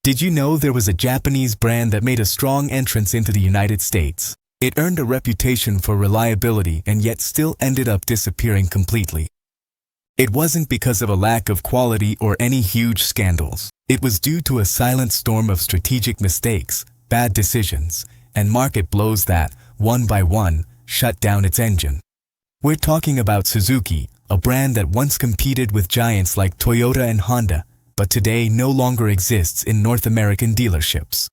Did you know there was a Japanese brand that made a strong entrance into the United States? It earned a reputation for reliability and yet still ended up disappearing completely. It wasn't because of a lack of quality or any huge scandals. It was due to a silent storm of strategic mistakes, bad decisions, and market blows that, one by one, shut down its engine. We're talking about Suzuki, a brand that once competed with giants like Toyota and Honda, but today no longer exists in North American dealerships.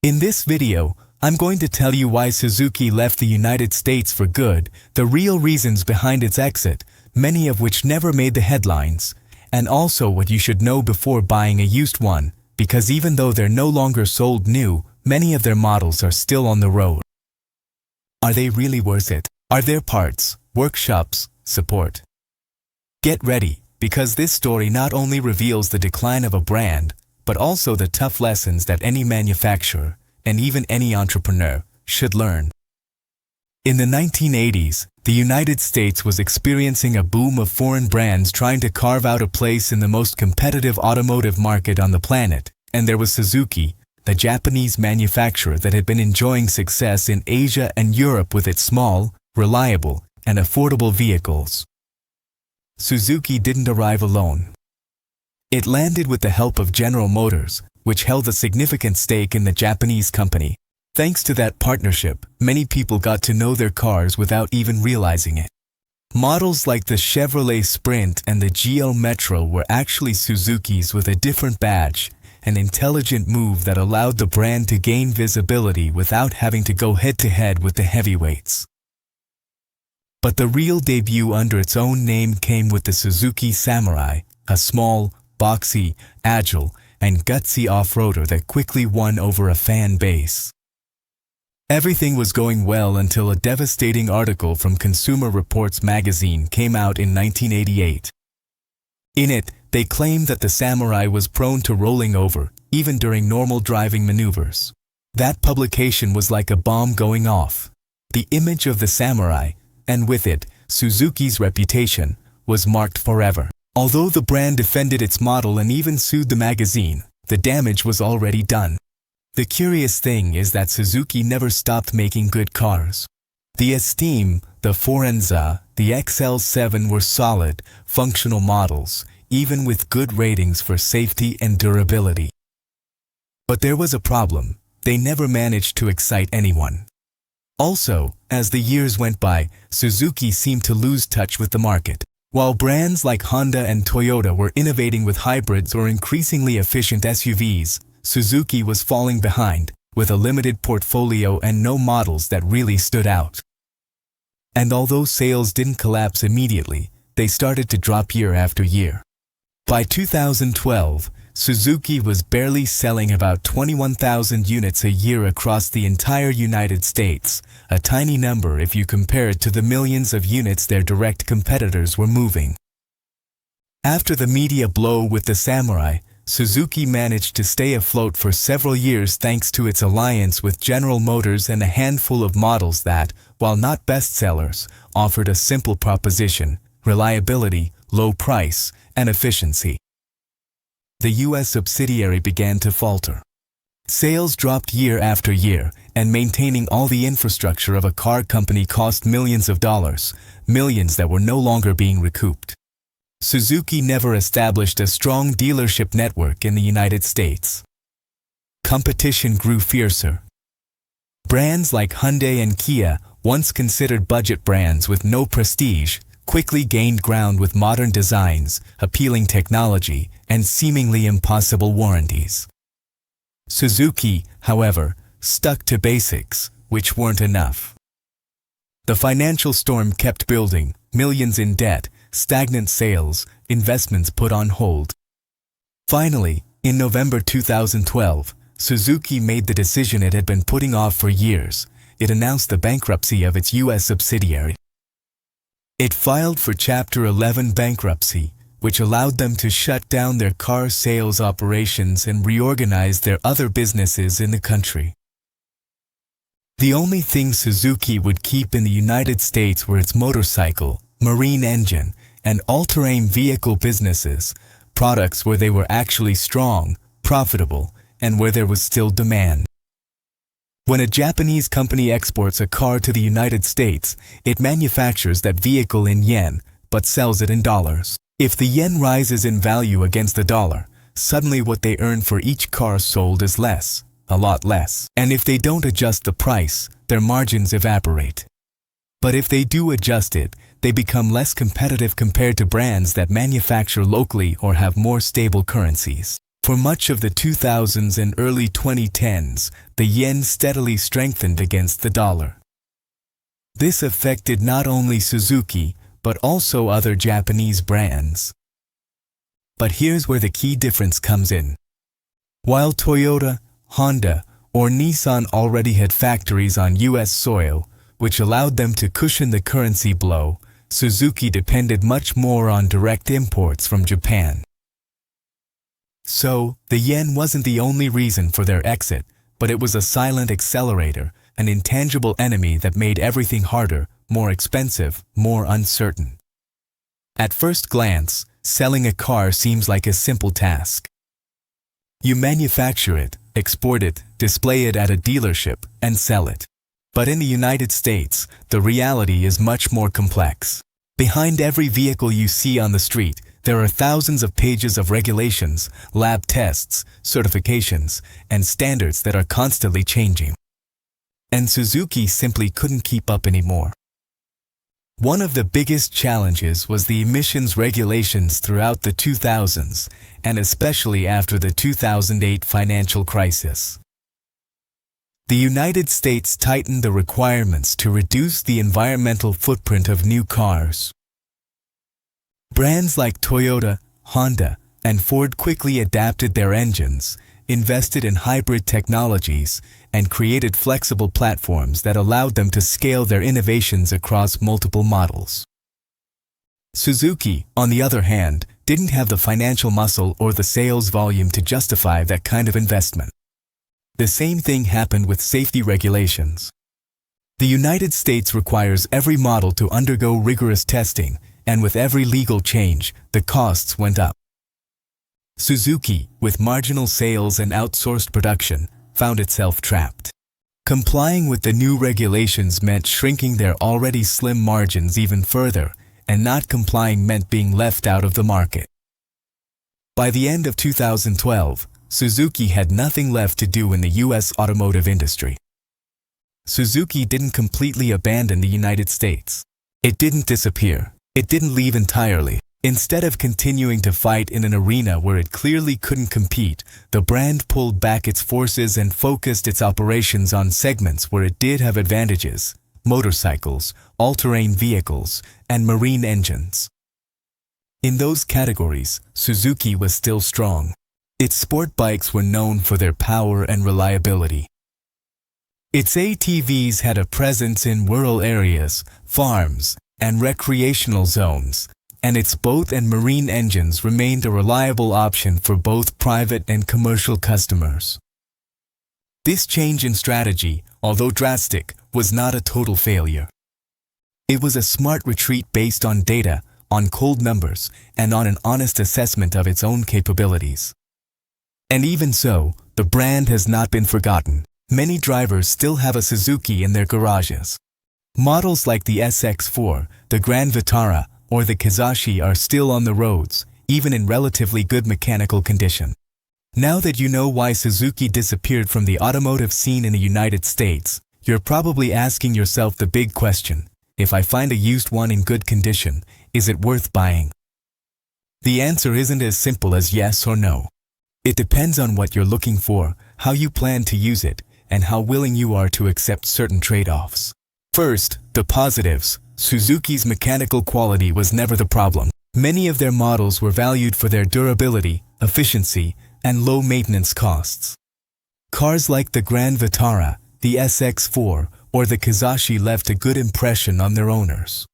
In this video, I'm going to tell you why Suzuki left the United States for good, the real reasons behind its exit, many of which never made the headlines, and also what you should know before buying a used one, because even though they're no longer sold new, many of their models are still on the road. Are they really worth it? Are there parts, workshops, support? Get ready, because this story not only reveals the decline of a brand, but also the tough lessons that any manufacturer, and even any entrepreneur, should learn. In the 1980s, the United States was experiencing a boom of foreign brands trying to carve out a place in the most competitive automotive market on the planet, and there was Suzuki, the Japanese manufacturer that had been enjoying success in Asia and Europe with its small, reliable, and affordable vehicles. Suzuki didn't arrive alone. It landed with the help of General Motors, which held a significant stake in the Japanese company. Thanks to that partnership, many people got to know their cars without even realizing it. Models like the Chevrolet Sprint and the GL Metro were actually Suzuki's with a different badge, an intelligent move that allowed the brand to gain visibility without having to go head-to-head with the heavyweights. But the real debut under its own name came with the Suzuki Samurai, a small, boxy, agile, and gutsy off-roader that quickly won over a fan base. Everything was going well until a devastating article from Consumer Reports magazine came out in 1988. In it, they claimed that the Samurai was prone to rolling over, even during normal driving maneuvers. That publication was like a bomb going off. The image of the Samurai, and with it, Suzuki's reputation, was marked forever. Although the brand defended its model and even sued the magazine, the damage was already done. The curious thing is that Suzuki never stopped making good cars. The Esteem, the Forenza, the XL7 were solid, functional models, even with good ratings for safety and durability. But there was a problem. They never managed to excite anyone. Also, as the years went by, Suzuki seemed to lose touch with the market. While brands like Honda and Toyota were innovating with hybrids or increasingly efficient SUVs, Suzuki was falling behind, with a limited portfolio and no models that really stood out. And although sales didn't collapse immediately, they started to drop year after year. By 2012, Suzuki was barely selling about 21,000 units a year across the entire United States, a tiny number if you compare it to the millions of units their direct competitors were moving. After the media blow with the Samurai, Suzuki managed to stay afloat for several years thanks to its alliance with General Motors and a handful of models that, while not bestsellers, offered a simple proposition: reliability, low price, and efficiency. The U.S. subsidiary began to falter. Sales dropped year after year, and maintaining all the infrastructure of a car company cost millions of dollars, millions that were no longer being recouped. Suzuki never established a strong dealership network in the United States. Competition grew fiercer. Brands like Hyundai and Kia, once considered budget brands with no prestige, quickly gained ground with modern designs, appealing technology, and seemingly impossible warranties. Suzuki, however, stuck to basics, which weren't enough. The financial storm kept building, millions in debt, stagnant sales, investments put on hold. Finally, in November 2012, Suzuki made the decision it had been putting off for years. It announced the bankruptcy of its U.S. subsidiary. It filed for Chapter 11 bankruptcy, which allowed them to shut down their car sales operations and reorganize their other businesses in the country. The only thing Suzuki would keep in the United States were its motorcycle, marine engine, and all-terrain vehicle businesses, products where they were actually strong, profitable, and where there was still demand. When a Japanese company exports a car to the United States, it manufactures that vehicle in yen, but sells it in dollars. If the yen rises in value against the dollar, suddenly what they earn for each car sold is less, a lot less. And if they don't adjust the price, their margins evaporate. But if they do adjust it, they become less competitive compared to brands that manufacture locally or have more stable currencies. For much of the 2000s and early 2010s, the yen steadily strengthened against the dollar. This affected not only Suzuki, but also other Japanese brands. But here's where the key difference comes in. While Toyota, Honda, or Nissan already had factories on US soil, which allowed them to cushion the currency blow, Suzuki depended much more on direct imports from Japan. So, the yen wasn't the only reason for their exit, but it was a silent accelerator, an intangible enemy that made everything harder, more expensive, more uncertain. At first glance, selling a car seems like a simple task. You manufacture it, export it, display it at a dealership, and sell it. But in the United States, the reality is much more complex. Behind every vehicle you see on the street, there are thousands of pages of regulations, lab tests, certifications, and standards that are constantly changing. And Suzuki simply couldn't keep up anymore. One of the biggest challenges was the emissions regulations throughout the 2000s, and especially after the 2008 financial crisis. The United States tightened the requirements to reduce the environmental footprint of new cars. Brands like Toyota, Honda, and Ford quickly adapted their engines, invested in hybrid technologies, and created flexible platforms that allowed them to scale their innovations across multiple models. Suzuki, on the other hand, didn't have the financial muscle or the sales volume to justify that kind of investment. The same thing happened with safety regulations. The United States requires every model to undergo rigorous testing, and with every legal change, the costs went up. Suzuki, with marginal sales and outsourced production, found itself trapped. Complying with the new regulations meant shrinking their already slim margins even further, and not complying meant being left out of the market. By the end of 2012, Suzuki had nothing left to do in the U.S. automotive industry. Suzuki didn't completely abandon the United States. It didn't disappear. It didn't leave entirely. Instead of continuing to fight in an arena where it clearly couldn't compete, the brand pulled back its forces and focused its operations on segments where it did have advantages: motorcycles, all-terrain vehicles, and marine engines. In those categories, Suzuki was still strong. Its sport bikes were known for their power and reliability. Its ATVs had a presence in rural areas, farms, and recreational zones, and its boat and marine engines remained a reliable option for both private and commercial customers. This change in strategy, although drastic, was not a total failure. It was a smart retreat based on data, on cold numbers, and on an honest assessment of its own capabilities. And even so, the brand has not been forgotten. Many drivers still have a Suzuki in their garages. Models like the SX4, the Grand Vitara, or the Kizashi are still on the roads, even in relatively good mechanical condition. Now that you know why Suzuki disappeared from the automotive scene in the United States, you're probably asking yourself the big question: if I find a used one in good condition, is it worth buying? The answer isn't as simple as yes or no. It depends on what you're looking for, how you plan to use it, and how willing you are to accept certain trade-offs. First, the positives. Suzuki's mechanical quality was never the problem. Many of their models were valued for their durability, efficiency, and low maintenance costs. Cars like the Grand Vitara, the SX4, or the Kizashi left a good impression on their owners.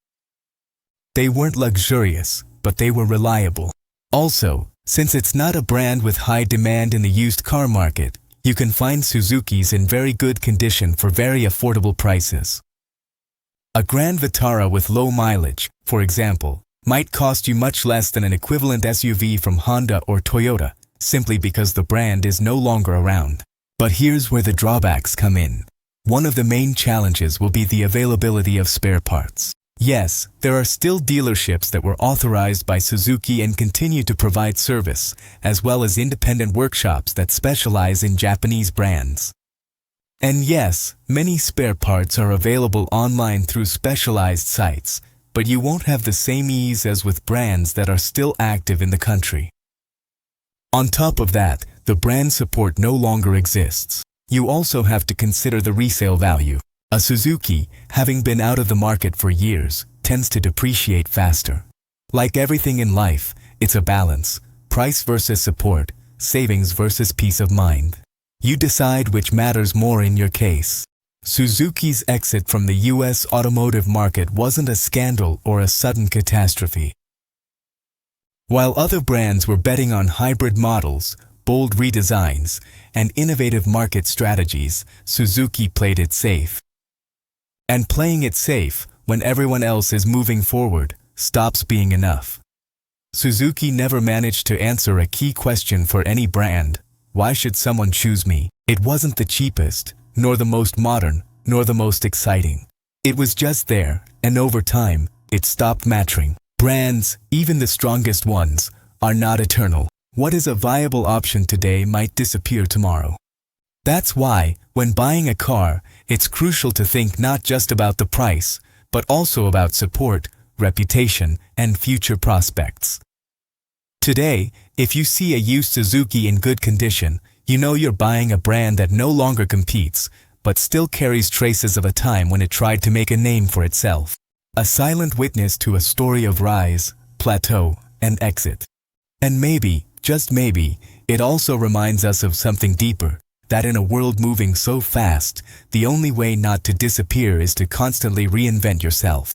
They weren't luxurious, but they were reliable. Also, since it's not a brand with high demand in the used car market, you can find Suzukis in very good condition for very affordable prices. A Grand Vitara with low mileage, for example, might cost you much less than an equivalent SUV from Honda or Toyota, simply because the brand is no longer around. But here's where the drawbacks come in. One of the main challenges will be the availability of spare parts. Yes, there are still dealerships that were authorized by Suzuki and continue to provide service, as well as independent workshops that specialize in Japanese brands. And yes, many spare parts are available online through specialized sites, but you won't have the same ease as with brands that are still active in the country. On top of that, the brand support no longer exists. You also have to consider the resale value. A Suzuki, having been out of the market for years, tends to depreciate faster. Like everything in life, it's a balance: price versus support, savings versus peace of mind. You decide which matters more in your case. Suzuki's exit from the US automotive market wasn't a scandal or a sudden catastrophe. While other brands were betting on hybrid models, bold redesigns, and innovative market strategies, Suzuki played it safe. And playing it safe, when everyone else is moving forward, stops being enough. Suzuki never managed to answer a key question for any brand: why should someone choose me? It wasn't the cheapest, nor the most modern, nor the most exciting. It was just there, and over time, it stopped mattering. Brands, even the strongest ones, are not eternal. What is a viable option today might disappear tomorrow. That's why, when buying a car, it's crucial to think not just about the price, but also about support, reputation, and future prospects. Today, if you see a used Suzuki in good condition, you know you're buying a brand that no longer competes, but still carries traces of a time when it tried to make a name for itself. A silent witness to a story of rise, plateau, and exit. And maybe, just maybe, it also reminds us of something deeper: that in a world moving so fast, the only way not to disappear is to constantly reinvent yourself.